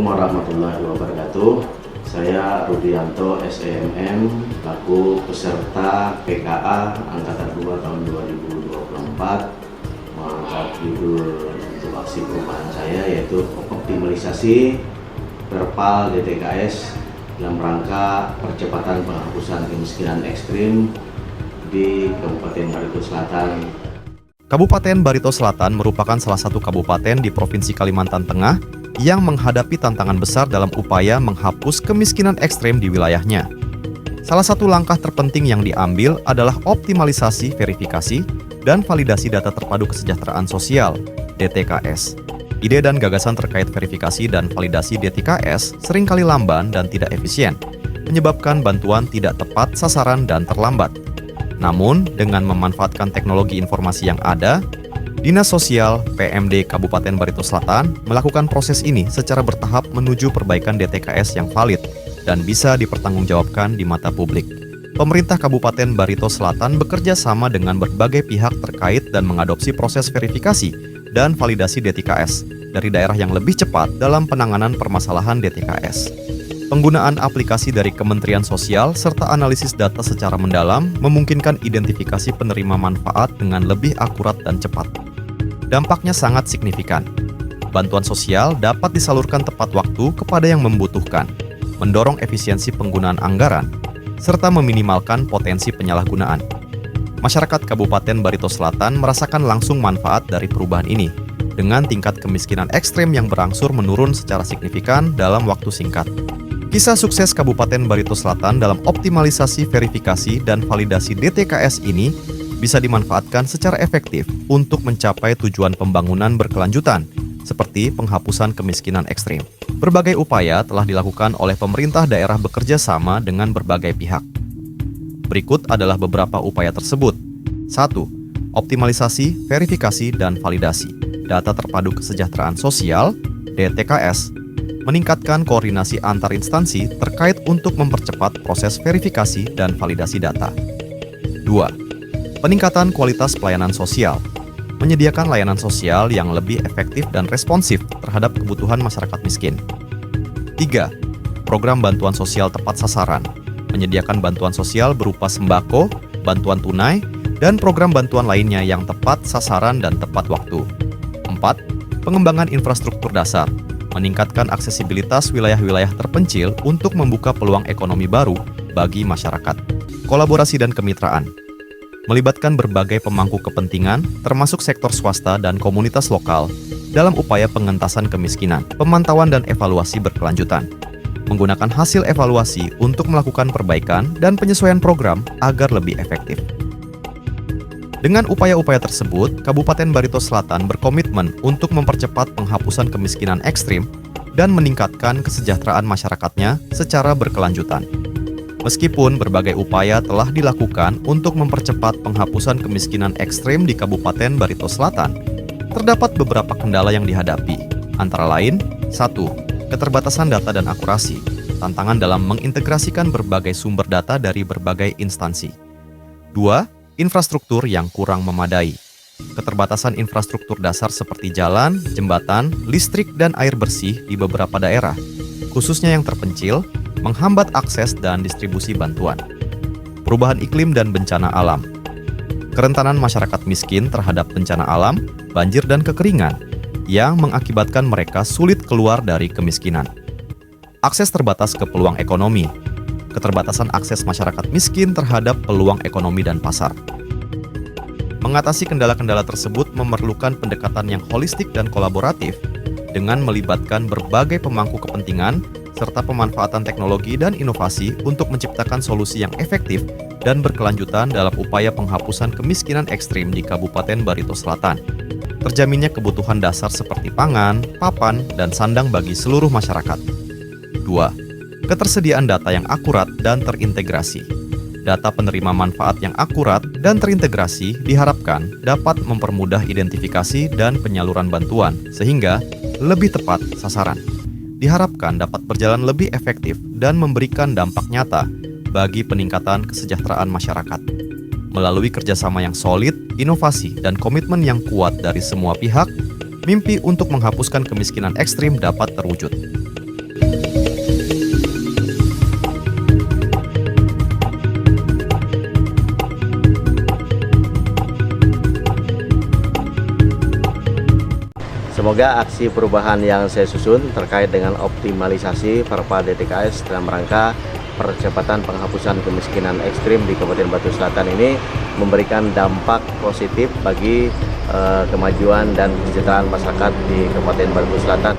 Assalamualaikum warahmatullahi wabarakatuh. Saya Rudianto SEMM, laku peserta PKA Angkatan 2 tahun 2024, mengangkat judul untuk aksi perubahan saya yaitu optimalisasi perpal DTKS dalam rangka percepatan penghapusan kemiskinan ekstrim di Kabupaten Barito Selatan. Kabupaten Barito Selatan merupakan salah satu kabupaten di Provinsi Kalimantan Tengah yang menghadapi tantangan besar dalam upaya menghapus kemiskinan ekstrem di wilayahnya. Salah satu langkah terpenting yang diambil adalah optimalisasi verifikasi dan validasi data terpadu kesejahteraan sosial (DTKS). Ide dan gagasan terkait verifikasi dan validasi DTKS seringkali lamban dan tidak efisien, menyebabkan bantuan tidak tepat sasaran dan terlambat. Namun, dengan memanfaatkan teknologi informasi yang ada, Dinas Sosial PMD Kabupaten Barito Selatan melakukan proses ini secara bertahap menuju perbaikan DTKS yang valid dan bisa dipertanggungjawabkan di mata publik. Pemerintah Kabupaten Barito Selatan bekerja sama dengan berbagai pihak terkait dan mengadopsi proses verifikasi dan validasi DTKS dari daerah yang lebih cepat dalam penanganan permasalahan DTKS. Penggunaan aplikasi dari Kementerian Sosial serta analisis data secara mendalam memungkinkan identifikasi penerima manfaat dengan lebih akurat dan cepat. Dampaknya sangat signifikan. Bantuan sosial dapat disalurkan tepat waktu kepada yang membutuhkan, mendorong efisiensi penggunaan anggaran, serta meminimalkan potensi penyalahgunaan. Masyarakat Kabupaten Barito Selatan merasakan langsung manfaat dari perubahan ini, dengan tingkat kemiskinan ekstrem yang berangsur menurun secara signifikan dalam waktu singkat. Kisah sukses Kabupaten Barito Selatan dalam optimalisasi verifikasi dan validasi DTKS ini bisa dimanfaatkan secara efektif untuk mencapai tujuan pembangunan berkelanjutan, seperti penghapusan kemiskinan ekstrem. Berbagai upaya telah dilakukan oleh pemerintah daerah bekerja sama dengan berbagai pihak. Berikut adalah beberapa upaya tersebut. 1. Optimalisasi, verifikasi, dan validasi data terpadu kesejahteraan sosial (DTKS), meningkatkan koordinasi antar instansi terkait untuk mempercepat proses verifikasi dan validasi data. 2. Peningkatan kualitas pelayanan sosial, menyediakan layanan sosial yang lebih efektif dan responsif terhadap kebutuhan masyarakat miskin. 3. Program bantuan sosial tepat sasaran, menyediakan bantuan sosial berupa sembako, bantuan tunai, dan program bantuan lainnya yang tepat sasaran dan tepat waktu. 4. Pengembangan infrastruktur dasar, meningkatkan aksesibilitas wilayah-wilayah terpencil untuk membuka peluang ekonomi baru bagi masyarakat. Kolaborasi dan kemitraan, melibatkan berbagai pemangku kepentingan, termasuk sektor swasta dan komunitas lokal, dalam upaya pengentasan kemiskinan, pemantauan dan evaluasi berkelanjutan. Menggunakan hasil evaluasi untuk melakukan perbaikan dan penyesuaian program agar lebih efektif. Dengan upaya-upaya tersebut, Kabupaten Barito Selatan berkomitmen untuk mempercepat penghapusan kemiskinan ekstrim dan meningkatkan kesejahteraan masyarakatnya secara berkelanjutan. Meskipun berbagai upaya telah dilakukan untuk mempercepat penghapusan kemiskinan ekstrem di Kabupaten Barito Selatan, terdapat beberapa kendala yang dihadapi, antara lain: 1. Keterbatasan data dan akurasi, tantangan dalam mengintegrasikan berbagai sumber data dari berbagai instansi. 2. Infrastruktur yang kurang memadai, keterbatasan infrastruktur dasar seperti jalan, jembatan, listrik, dan air bersih di beberapa daerah, khususnya yang terpencil, menghambat akses dan distribusi bantuan. Perubahan iklim dan bencana alam, kerentanan masyarakat miskin terhadap bencana alam, banjir dan kekeringan, yang mengakibatkan mereka sulit keluar dari kemiskinan. Akses terbatas ke peluang ekonomi, keterbatasan akses masyarakat miskin terhadap peluang ekonomi dan pasar. Mengatasi kendala-kendala tersebut memerlukan pendekatan yang holistik dan kolaboratif dengan melibatkan berbagai pemangku kepentingan serta pemanfaatan teknologi dan inovasi untuk menciptakan solusi yang efektif dan berkelanjutan dalam upaya penghapusan kemiskinan ekstrim di Kabupaten Barito Selatan. Terjaminnya kebutuhan dasar seperti pangan, papan, dan sandang bagi seluruh masyarakat. 2. Ketersediaan data yang akurat dan terintegrasi. Data penerima manfaat yang akurat dan terintegrasi diharapkan dapat mempermudah identifikasi dan penyaluran bantuan sehingga lebih tepat sasaran. Diharapkan dapat berjalan lebih efektif dan memberikan dampak nyata bagi peningkatan kesejahteraan masyarakat. Melalui kerjasama yang solid, inovasi, dan komitmen yang kuat dari semua pihak, mimpi untuk menghapuskan kemiskinan ekstrim dapat terwujud. Semoga aksi perubahan yang saya susun terkait dengan optimalisasi verbal DTKS dalam rangka percepatan penghapusan kemiskinan ekstrim di Kabupaten Batu Selatan ini memberikan dampak positif bagi kemajuan dan kesejahteraan masyarakat di Kabupaten Batu Selatan.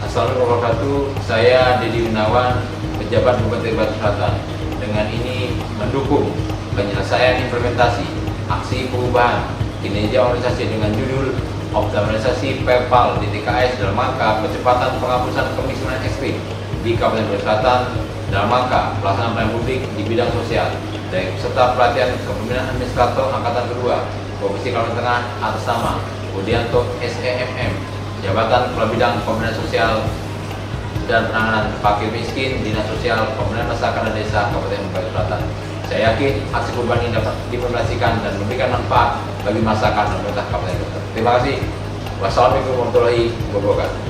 Assalamualaikum warahmatullahi wabarakatuh. Saya Dedi Gunawan, pejabat Bupati Batu Selatan. Dengan ini mendukung penyelesaian implementasi aksi perubahan kinerja organisasi dengan judul optimalisasi verbal DTKS dalam rangka percepatan penghapusan kemiskinan ekstrim di Kabupaten Batu Selatan dalam rangka pelaksanaan pelayanan publik di bidang sosial dan serta pelatihan kepemimpinan administrator angkatan kedua Provinsi Kalimantan Tengah atas nama Rudianto SEMM, Jabatan Kepala Bidang Pembinaan Sosial dan Penanganan Fakir Miskin, Dinas Sosial Pemberdayaan Masyarakat dan Desa Kabupaten Batu Selatan. Saya yakin aksi perubahan ini dapat diimplementasikan dan memberikan manfaat bagi masyarakat dan pemerintah Kabupaten Batu Selatan. Terima kasih. Wassalamualaikum warahmatullahi wabarakatuh.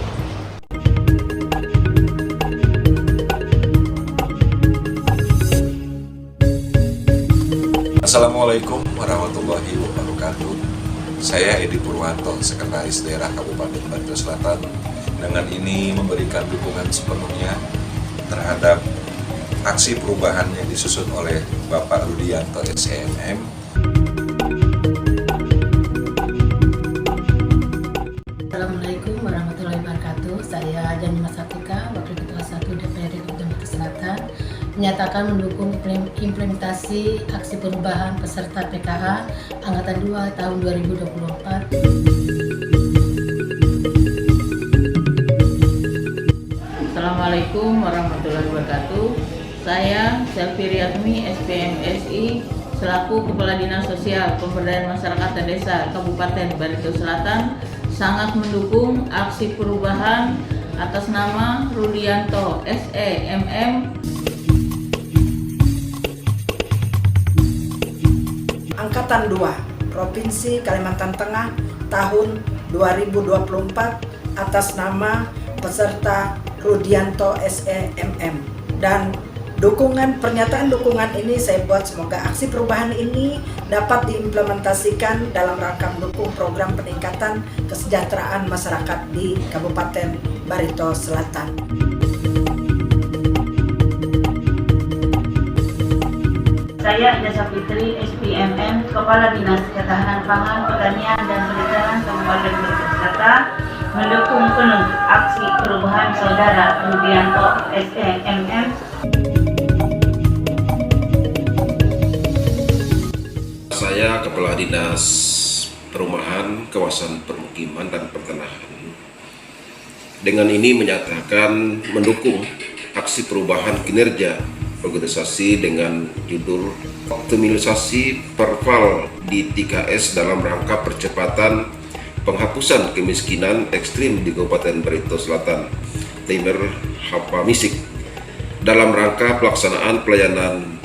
Assalamualaikum warahmatullahi wabarakatuh. Saya Edi Purwanto, Sekretaris Daerah Kabupaten Batu Selatan. Dengan ini memberikan dukungan sepenuhnya terhadap aksi perubahan yang disusun oleh Bapak Rudianto SEMM. Assalamualaikum warahmatullahi wabarakatuh. Saya Jani Masatika, Wakil Ketua 1 DPRD Kabupaten Batu Selatan, menyatakan mendukung implementasi aksi perubahan peserta PKH Angkatan 2 tahun 2024. Assalamualaikum warahmatullahi wabarakatuh. Saya Selvi Riatmi, SPMSI, selaku Kepala Dinas Sosial Pemberdayaan Masyarakat dan Desa Kabupaten Batu Selatan, sangat mendukung aksi perubahan atas nama Rudianto SEMM Angkatan 2 Provinsi Kalimantan Tengah tahun 2024 atas nama peserta Rudianto SEMM. Dan pernyataan dukungan ini saya buat semoga aksi perubahan ini dapat diimplementasikan dalam rangka mendukung program peningkatan kesejahteraan masyarakat di Kabupaten Batu Selatan. Saya Jasa Fitri, SPMM, Kepala Dinas Ketahanan Pangan, Pertanian dan Perikanan Kabupaten Batu Selatan, mendukung penuh aksi perubahan Saudara Rudianto SEMM. Saya Kepala Dinas Perumahan, Kawasan Permukiman dan Pertanahan. Dengan ini menyatakan mendukung aksi perubahan kinerja organisasi dengan judul optimalisasi verbal DTKS dalam rangka percepatan penghapusan kemiskinan ekstrim di Kabupaten Batu Selatan, Timur Hapamisik, dalam rangka pelaksanaan pelayanan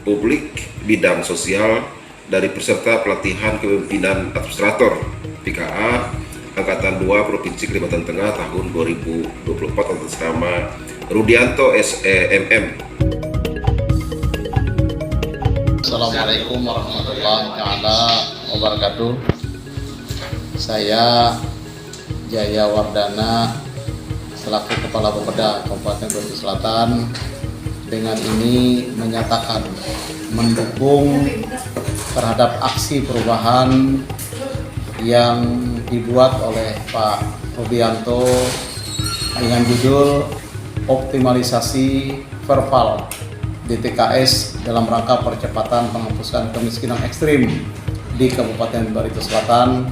publik bidang sosial dari peserta pelatihan kepemimpinan administrator PKA Angkatan 2 Provinsi Kalimantan Tengah tahun 2024 atas nama Rudianto SEMM. Assalamualaikum warahmatullahi wabarakatuh. Saya Jaya Wardana selaku Kepala Bapeda Kabupaten Batu Selatan dengan ini menyatakan mendukung terhadap aksi perubahan yang dibuat oleh Pak Rudianto dengan judul optimalisasi verbal DTKS dalam rangka percepatan penghapusan kemiskinan ekstrim di Kabupaten Batu Selatan.